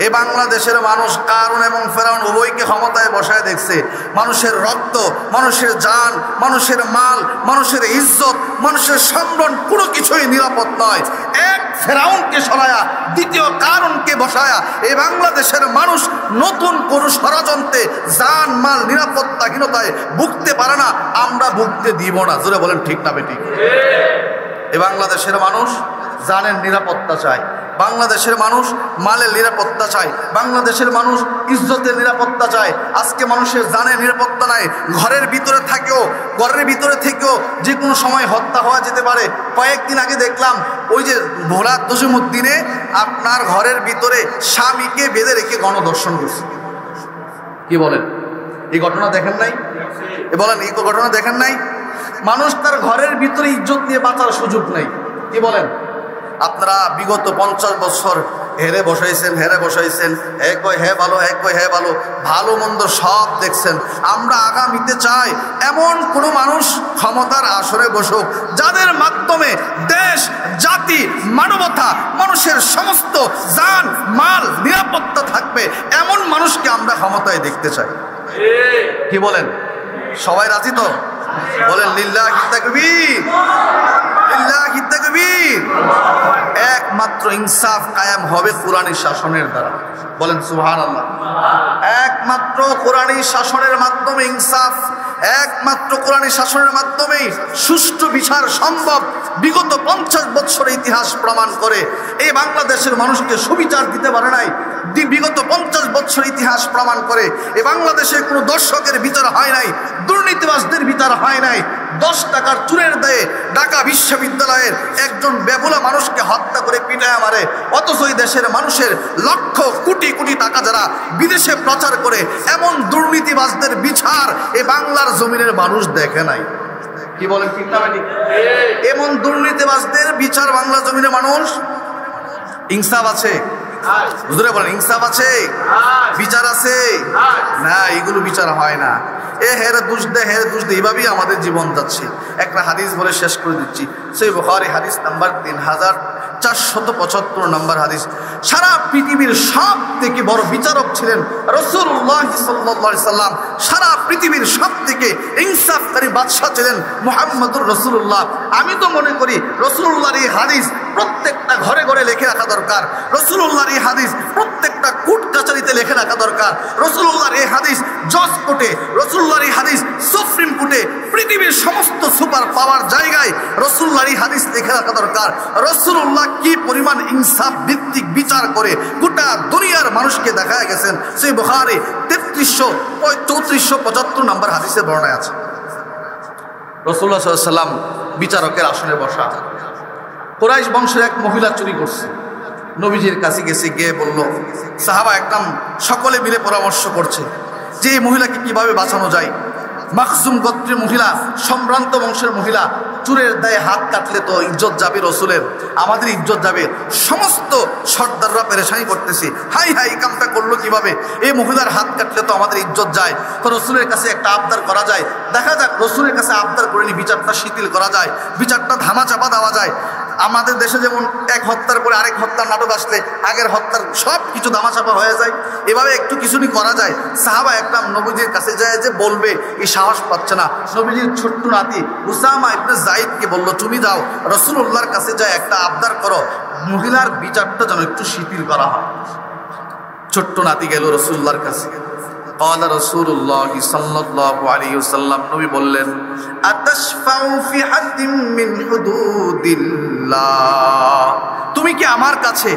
Speaker 1: এই বাংলাদেশের মানুষ কারুন এবং ফেরাউন উভয়কে ক্ষমতায় বসায় দেখছে। মানুষের রক্ত, মানুষের জান, মানুষের মাল, মানুষের ইজ্জত, মানুষের সম্মান কোনো কিছুই নিরাপদ নয়। এক ফেরাউনকে সরায়া দ্বিতীয় কারুনকে বসায়া এই বাংলাদেশের মানুষ নতুন কোনো ষড়যন্ত্রে জান মাল নিরাপত্তাহীনতায় ভুগতে পারে না, আমরা ভুগতে দিব না। জোরে বলেন ঠিক না বেঠিক? এই বাংলাদেশের মানুষ জানের নিরাপত্তা চায়, বাংলাদেশের মানুষ মালের নিরাপত্তা চায়, বাংলাদেশের মানুষ ইজ্জতের নিরাপত্তা চায়। আজকে মানুষের জানের নিরাপত্তা নাই। ঘরের ভিতরে থেকেও যে কোনো সময় হত্যা হওয়া যেতে পারে। কয়েকদিন আগে দেখলাম ওই যে ভোলা জসিমউদ্দিনে আপনার ঘরের ভিতরে স্বামীকে বেঁধে রেখে গণধর্ষণ করছে। কি বলেন? এই ঘটনা দেখেন নাই? বলেন, এই ঘটনা দেখেন নাই? মানুষ তার ঘরের ভিতরে ইজ্জত নিয়ে বাঁচার সুযোগ নেই। কি বলেন? আপনারা বিগত 50 বছর হেরে বসাইছেন, এক কয় হ্যাঁ ভালো, এক কয় হ্যাঁ ভালো, ভালো মন্দ সব দেখছেন। আমরা আগামীতে চাই এমন কোনো মানুষ ক্ষমতার আসরে বসুক যাদের মাধ্যমে দেশ, জাতি, মানবতা, মানুষের সমস্ত জান মাল নিরাপত্তা থাকবে, এমন মানুষকে আমরা ক্ষমতায় দেখতে চাই। কি বলেন? সবাই রাজি তো? বলেন লিল্লাহি তাকবীর, লিল্লাহি তাকবীর। একমাত্র ইনসাফ কায়েম হবে কোরআনী শাসনের দ্বারা। বলেন সুবহানাল্লাহ। একমাত্র কোরআনী শাসনের মাধ্যমে ইনসাফ, একমাত্র কোরআনী শাসনের মাধ্যমেই সুষ্ঠু বিচার সম্ভব। বিগত 50 বছরের ইতিহাস প্রমাণ করে এই বাংলাদেশের মানুষকে সুবিচার দিতে পারে নাই। বিগত 50 বছর ইতিহাস প্রমাণ করে এই বাংলাদেশে কোনো দর্শকের বিচার হয় নাই, দুর্নীতিবাজদের বিচার হয় নাই। 10 টাকার চুরের দায়ে ঢাকা বিশ্ববিদ্যালয়ের একজন বেহুলা মানুষকে হত্যা করে পিটায় মারে, অথচ এই দেশের মানুষের লক্ষ কোটি কোটি টাকা যারা বিদেশে প্রচার করে, এমন দুর্নীতিবাজদের বিচার এই বাংলার জমিনের মানুষ দেখে নাই। কি বলেন ঠিক না? এমন দুর্নীতিবাজদের বিচার বাংলা জমিনের মানুষ। ইনসাফ আছে? হুজুরে বলেন ইনসাফ আছে? বিচার আছে না? এগুলো বিচার হয় না। হেরে দোষ দে এইভাবেই আমাদের জীবন যাচ্ছে। একটা হাদিস বলে শেষ করে দিচ্ছি, সহিহ বুখারী হাদিস নাম্বার 3475 নম্বর হাদিস। সারা পৃথিবীর সব থেকে বড় বিচারক ছিলেন রাসূলুল্লাহ সাল্লাল্লাহু আলাইহি সাল্লাম। সারা পৃথিবীর সব থেকে ইনসাফকারী বাদশা ছিলেন মুহাম্মদুর রাসূলুল্লাহ। আমি তো মনে করি রাসূলুল্লাহর এই হাদিস প্রত্যেকটা ঘরে ঘরে লিখে রাখা দরকার। রাসূলুল্লাহর এই হাদিস প্রত্যেকটা কোর্ট কাছারিতে লিখে রাখা দরকার। রাসূলুল্লাহর এই হাদিস জজ কোর্টে, রাসূলুল্লাহর এই হাদিস সুপ্রিম কোর্টে, পৃথিবীর সমস্ত সুপার পাওয়ার জায়গায় রাসূলুল্লাহর এই হাদিস লিখে রাখা দরকার। রাসূলুল্লাহ কি পরিমাণ ইনসাফ ভিত্তিক বিচার করে গোটা দুনিয়ার মানুষকে দেখায় গেছেন, সেই বুখারী 3475 নম্বর হাদিসে বর্ণনা আছে। রাসূলুল্লাহ সাল্লাল্লাহু আলাইহি ওয়াসাল্লাম বিচারকের আসনে বসা। কুরাইশ বংশের এক মহিলা চুরি করছে, নবীজির কাছে গিয়ে বলল, সাহাবা একদম সকলে মিলে পরামর্শ করছে, যে এই মহিলাকে কিভাবে বাঁচানো যায়। মাখজুম গোত্রের মহিলা, সম্ভ্রান্ত বংশের মহিলা, চুরের দায়ে হাত কাটলে তো ইজ্জত যাবে রসুলের, আমাদের ইজ্জত যাবে। সমস্ত সর্দাররা পেরেশানি করতেছে, হাই হাই কামটা করলো কিভাবে, এই মহিলার হাত কাটলে তো আমাদের ইজ্জত যায়। তো রসুলের কাছে একটা আবদার করা যায়, দেখা যাক রসুলের কাছে আবদার করে নি বিচারটা শিথিল করা যায়, বিচারটা ধামাচাপা দেওয়া যায়। আমাদের দেশে যেমন এক হত্যার পরে আরেক হত্যার নাটক আসলে আগের হত্যার সব কিছু ধামাচাপা হয়ে যায়, এভাবে একটু কিছুই করা যায়। সাহাবা একরাম নবীজির কাছে যায় যে বলবে, এই সাহস পাচ্ছে না। নবীজির ছোট্ট নাতি উসামা ইবনে যায়েদকে বলল, তুমি যাও রাসূলুল্লাহর কাছে যায় একটা আবদার করো, মহিলার বিচারটা যেন একটু শিথিল করা হয়। ছোট্ট নাতি গেল রাসূলুল্লাহর কাছে। قال رسول الله صلى الله عليه وسلم, নবী বললেন, আতাশফাউ ফি হাদ্দিন মিন হুদুদিল্লাহ, তুমি কি আমার কাছে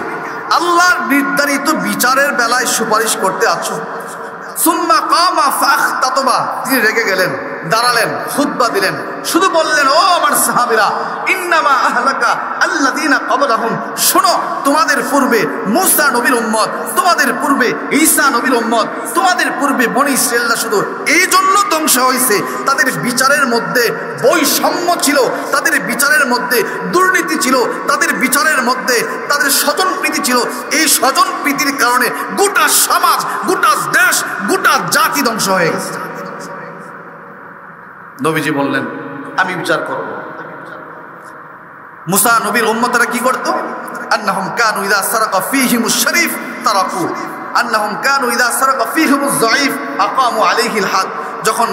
Speaker 1: আল্লাহর নির্ধারিত বিচারের বেলায় সুপারিশ করতে আছো? সুম্মা কামা ফাখতাতবা, তিনি রেগে গেলেন, দাঁড়ালেন, খুতবা দিলেন, শুধু বললেন, ও আমার সাহাবীরা, ইন্নামা আহলাকা আল্লাযীনা ক্বাবলাহুম, শোনো তোমাদের পূর্বে মূসা নবীর উম্মত, তোমাদের পূর্বে ঈসা নবীর উম্মত, তোমাদের পূর্বে বনী ইসরাঈলরা শুধু এই জন্য ধ্বংস হয়েছে, তাদের বিচারের মধ্যে বৈষম্য ছিল, তাদের বিচারের মধ্যে দুর্নীতি ছিল, তাদের বিচারের মধ্যে তাদের স্বজনপ্রীতি ছিল। এই স্বজনপ্রীতির কারণে গোটা সমাজ, গোটা দেশ, গোটা জাতি ধ্বংস হয়ে গেছে। নবীজি বললেন, আমি বিচার করব। মুসা নবীর উম্মতরা কি করত? আন্নাহুম কানু ইযা সারাকা ফীহিমুশ শরীফ তারাকু, আন্নাহুম কানু ইযা সারাকা ফীহিমুজ যায়ীফ আকামু আলাইহিল হাদ। যখন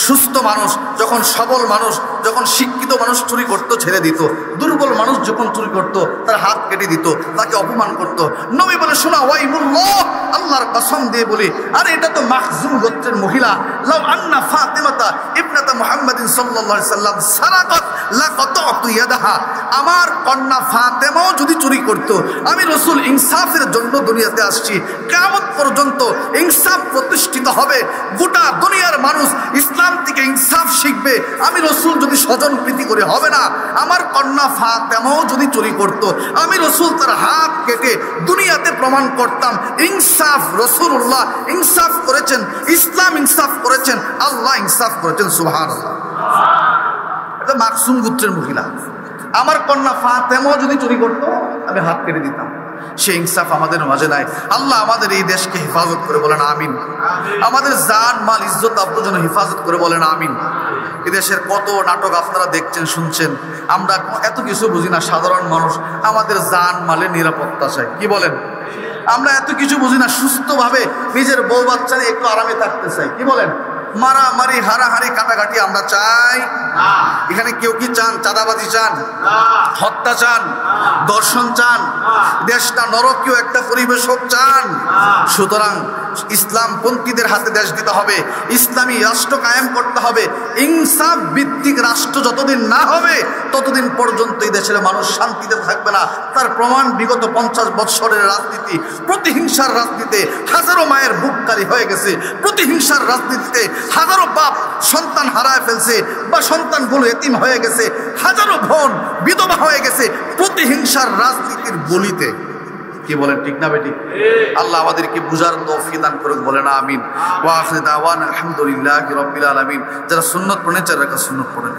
Speaker 1: সুস্থ মানুষ, যখন সবল মানুষ, যখন শিক্ষিত মানুষ চুরি করত ছেড়ে দিত, দুর্বল মানুষ যখন চুরি করত তার হাত কেটে দিত, তাকে অপমান করত। নবী বলে, শোনা ওয়াইমুল্লাহ, আল্লাহর কসম দিয়ে বলি, আরে এটা তো মাখজুম গোত্রের মহিলা। লাউ আন্না ফাতিমাতা ইবনাতা মুহাম্মাদিন সাল্লাল্লাহু আলাইহি সাল্লাম সারাকাত লাকাতাতু ইয়াদাহা, আমার কন্যা ফাতেমাও যদি চুরি করত, আমি রাসূল ইনসাফের জন্য দুনিয়াতে আসছি, কিয়ামত পর্যন্ত ইনসাফ প্রতিষ্ঠিত হবে, গোটা দুনিয়ার মানুষ ইসলাম থেকে ইনসাফ শিখবে। আমি রাসূল যদি স্বজন প্রীতি করে হবে না, আমার কন্যা ফাতেমাও যদি চুরি করত, আমি রাসূল তার হাত কেটে দুনিয়াতে প্রমাণ করতাম ইনসাফ, রাসূলুল্লাহ ইনসাফ করেছেন, ইসলাম ইনসাফ করেছেন, আল্লাহ ইনসাফ করেছেন। সুবহানাল্লাহ। এটা মাকসুম গোত্রের মহিলা, আমার কন্যা ফাতেমাও যদি চুরি করত, আমি হাত কেটে দিতাম। সে ইনসাফ আমাদের মাঝে নাই। আল্লাহ আমাদের এই দেশকে হেফাজত করে বলেন আমিন। আমাদের জান মাল ইজ্জত আব্রু যেন হেফাজত করে বলেন আমিন। এই দেশের কত নাটক আপনারা দেখছেন, শুনছেন, আমরা এত কিছু বুঝি না, সাধারণ মানুষ আমাদের জান মালের নিরাপত্তা চাই, কি বলেন? আমরা এত কিছু বুঝি না, সুস্থভাবে নিজের বউ বাচ্চা নিয়ে একটু আরামে থাকতে চাই, কি বলেন? মারামারি, হারাহারি, কাটাকাটি আমরা চাই? এখানে কেউ কি চান চাঁদাবাজি চান, হত্যা চান, দর্শন চান, দেশটা নরকীয় একটা পরিবেশ হোক চান? সুতরাং ইসলামপন্থীদের হাতে দেশ দিতে হবে, ইসলামী রাষ্ট্র কায়েম করতে হবে। ইনসাফ ভিত্তিক রাষ্ট্র যতদিন না হবে ততদিন পর্যন্ত এই দেশের মানুষ শান্তিতে থাকবে না। তার প্রমাণ বিগত 50 বৎসরের রাজনীতি, প্রতিহিংসার রাজনীতিতে হাজারো মায়ের বুককারি হয়ে গেছে, প্রতিহিংসার রাজনীতিতে হাজারো বাপ সন্তান হারায় ফেলছে বা সন্তানগুলো এতিম হয়ে গেছে, হাজারো বোন বিধবা হয়ে গেছে প্রতিহিংসার রাজনীতির বলিতে, কি বলেন? ঠিক না বেটি? আল্লাহ আমাদেরকে বুঝার তৌফিক দান করুক, বলেন আমিন। ওয়া আখিরু দাওয়ানা আলহামদুলিল্লাহি রাব্বিল আলামিন। যারা সুন্নাত পড়েন, যারা সুন্নাত পড়েন।